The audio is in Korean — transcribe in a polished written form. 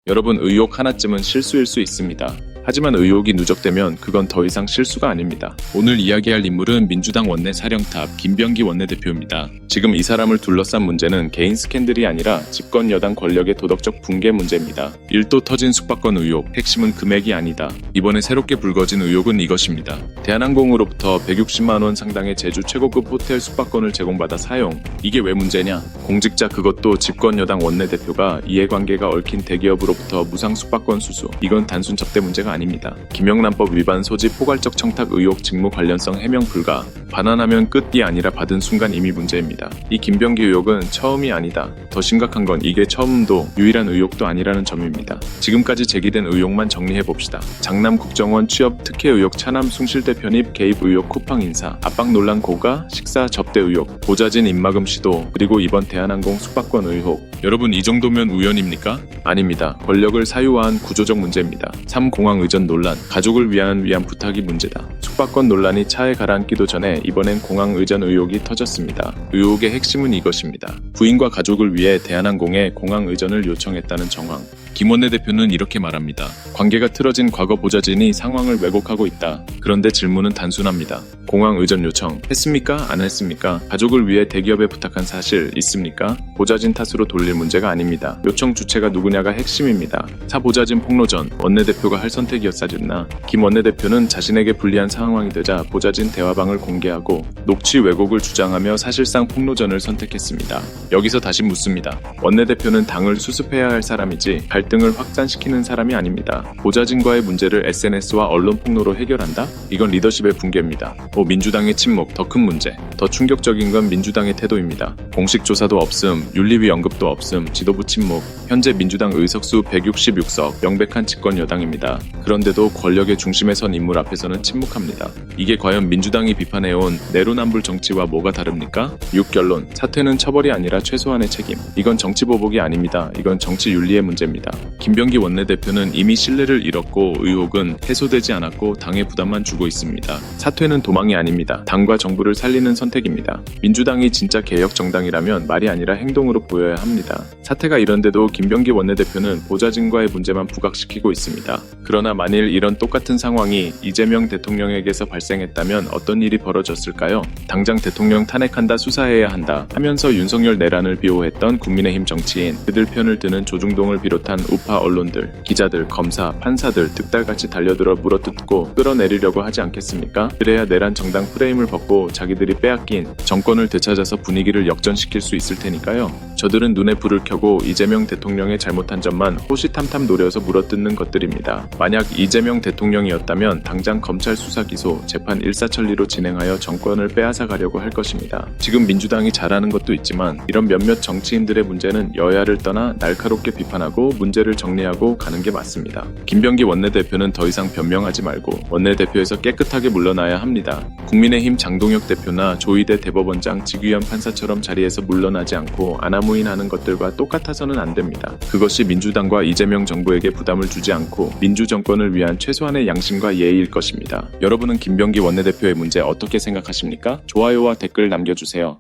여러분, 의혹 하나쯤은 실수일 수 있습니다. 하지만 의혹이 누적되면 그건 더 이상 실수가 아닙니다. 오늘 이야기할 인물은 민주당 원내 사령탑 김병기 원내대표입니다. 지금 이 사람을 둘러싼 문제는 개인 스캔들이 아니라 집권 여당 권력의 도덕적 붕괴 문제입니다. 일도 터진 숙박권 의혹, 핵심은 금액이 아니다. 이번에 새롭게 불거진 의혹은 이것입니다. 대한항공으로부터 160만 원 상당의 제주 최고급 호텔 숙박권을 제공받아 사용. 이게 왜 문제냐? 공직자, 그것도 집권 여당 원내대표가 이해관계가 얽힌 대기업으로부터 무상 숙박권 수수. 이건 단순 접대 문제가 아닙니다. 김영란법 위반 소지 포괄적 청탁 의혹, 직무 관련성 해명 불가. 반환하면 끝이 아니라 받은 순간 이미 문제입니다. 이 김병기 의혹은 처음이 아니다. 더 심각한 건 이게 처음도 유일한 의혹도 아니라는 점입니다. 지금까지 제기된 의혹만 정리해봅시다. 장남 국정원 취업 특혜 의혹, 차남 숭실대 편입 개입 의혹, 쿠팡 인사, 압박 논란 고가, 식사 접대 의혹, 보좌진 입막음 시도, 그리고 이번 대한항공 숙박권 의혹. 여러분, 이 정도면 우연입니까? 아닙니다. 권력을 사유화한 구조적 문제입니다. 3공항 의전 논란, 가족을 위한 부탁이 문제다. 숙박권 논란이 차에 가라앉기도 전에 이번엔 공항 의전 의혹이 터졌습니다. 의혹의 핵심은 이것입니다. 부인과 가족을 위해 대한항공에 공항 의전을 요청했다는 정황. 김 원내대표는 이렇게 말합니다. 관계가 틀어진 과거 보좌진이 상황을 왜곡하고 있다. 그런데 질문은 단순합니다. 공항 의전 요청 했습니까? 안 했습니까? 가족을 위해 대기업에 부탁한 사실 있습니까? 보좌진 탓으로 돌릴 문제가 아닙니다. 요청 주체가 누구냐가 핵심입니다. 사 보좌진 폭로전, 원내대표가 할 선택이었사였나? 김 원내대표는 자신에게 불리한 상황이 되자 보좌진 대화방을 공개하고 녹취 왜곡을 주장하며 사실상 폭로전을 선택했습니다. 여기서 다시 묻습니다. 원내대표는 당을 수습해야 할 사람이지 갈등을 확산시키는 사람이 아닙니다. 보좌진과의 문제를 SNS와 언론 폭로로 해결한다? 이건 리더십의 붕괴입니다. 민주당의 침묵, 더 큰 문제. 더 충격적인 건 민주당의 태도입니다. 공식 조사도 없음, 윤리위 언급도 없음, 지도부 침묵. 현재 민주당 의석수 166석, 명백한 집권 여당입니다. 그런데도 권력의 중심에 선 인물 앞에서는 침묵합니다. 이게 과연 민주당이 비판해온 내로남불 정치와 뭐가 다릅니까? 6결론, 사퇴는 처벌이 아니라 최소한의 책임. 이건 정치보복이 아닙니다. 이건 정치 윤리의 문제입니다. 김병기 원내대표는 이미 신뢰를 잃었고 의혹은 해소되지 않았고 당의 부담만 주고 있습니다. 사퇴는 도망이 아닙니다. 당과 정부를 살리는 선택입니다. 민주당이 진짜 개혁 정당이라면 말이 아니라 행동으로 보여야 합니다. 사태가 이런데도 김병기 원내대표는 보좌진과의 문제만 부각시키고 있습니다. 그러나 만일 이런 똑같은 상황이 이재명 대통령에게서 발생했다면 어떤 일이 벌어졌을까요? 당장 대통령 탄핵한다, 수사해야 한다 하면서 윤석열 내란을 비호했던 국민의힘 정치인, 그들 편을 드는 조중동을 비롯한 우파 언론들, 기자들, 검사, 판사들 득달같이 달려들어 물어뜯고 끌어내리려고 하지 않겠습니까? 그래야 내란 정당 프레임을 벗고 자기들이 빼앗긴 정권을 되찾아서 분위기를 역전시킬 수 있을 테니까요. 저들은 눈에 불을 켜고 이재명 대통령의 잘못한 점만 호시탐탐 노려서 물어뜯는 것들입니다. 만약 이재명 대통령이었다면 당장 검찰 수사 기소, 재판 일사천리로 진행하여 정권을 빼앗아 가려고 할 것입니다. 지금 민주당이 잘하는 것도 있지만 이런 몇몇 정치인들의 문제는 여야를 떠나 날카롭게 비판하고 문제를 정리하고 가는 게 맞습니다. 김병기 원내대표는 더 이상 변명하지 말고 원내대표에서 깨끗하게 물러나야 합니다. 국민의힘 장동혁 대표나 조희대 대법원장, 직위원 판사처럼 자리에서 물러나지 않고 아나무인하는 것들과 똑같아서는 안 됩니다. 그것이 민주당과 이재명 정부에게 부담을 주지 않고 민주정권을 위한 최소한의 양심과 예의일 것입니다. 여러분은 김병기 원내대표의 문제 어떻게 생각하십니까? 좋아요와 댓글 남겨주세요.